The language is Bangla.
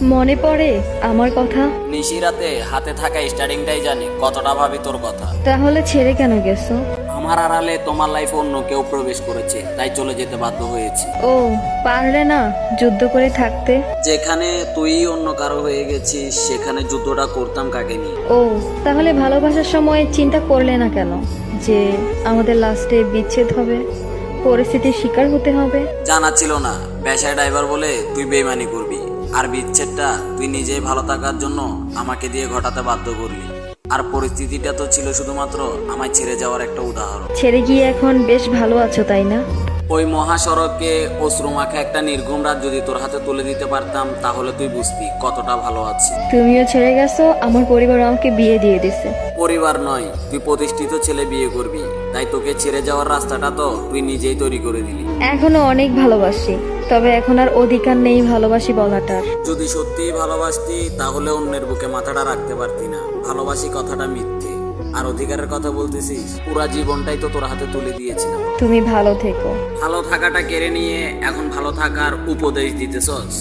মনে পড়ে আমার কথা? নিশিরাতে হাতে থাকা স্টার্টিংটাই জানি কতটা ভাবি তোর কথা। তাহলে ছেড়ে কেন গেছো? আমার আড়ালে তোমার লাইফে অন্য কেউ প্রবেশ করেছে, তাই চলে যেতে বাধ্য হয়েছি। ও, পারলে না যুদ্ধ করে থাকতে? যেখানে তুই অন্য কারো হয়ে গেছিস সেখানে যুদ্ধটা করতাম কাকে নিয়ে? ও, তাহলে ভালোবাসার সময় চিন্তা করলে না কেন যে আমাদের লাস্টে বিচ্ছেদ হবে, পরিস্থিতির শিকার হতে হবে? জানা ছিল না পেশায় ড্রাইভার বলে তুই বেইমানি করবি, আর বিচ্ছেদটা তুই নিজেই ভালো থাকার জন্য আমাকে দিয়ে ঘটাতে বাধ্য করলি। আর পরিস্থিতিটা তো ছিল শুধুমাত্র আমায় ছেড়ে যাওয়ার একটা উদাহরণ। ছেড়ে গিয়ে এখন বেশ ভালো আছো, তাই না? ওই মহাসড়কে অশ্রুমাখা একটা নির্ঘুম রাত যদি তোর হাতে তুলে দিতে পারতাম তাহলে তুই বুঝতি কতটা ভালো আছি। তুমিও ছেড়ে গেছো, আমার পরিবার আমাকে বিয়ে দিয়ে দিছে। পরিবার নয়, তুই প্রতিষ্ঠিত ছেলে বিয়ে করবি, তাই তোকে ছেড়ে যাওয়ার রাস্তাটা তো তুই নিজেই তৈরি করে দিলি। এখনো অনেক ভালোবাসি, তবে এখন আর অধিকার নেই ভালোবাসি বলাটার। যদি সত্যিই ভালোবাসতি তাহলে অন্যের বুকে মাথাটা রাখতে পারতি না। ভালোবাসি কথাটা মিথ্যে, আর অধিকারের কথা বলতেছিস, পুরা জীবনটাই তো তোর হাতে তুলে দিয়েছিলাম। তুমি ভালো থেকো। ভালো থাকাটা কেড়ে নিয়ে এখন ভালো থাকার উপদেশ দিতেছস।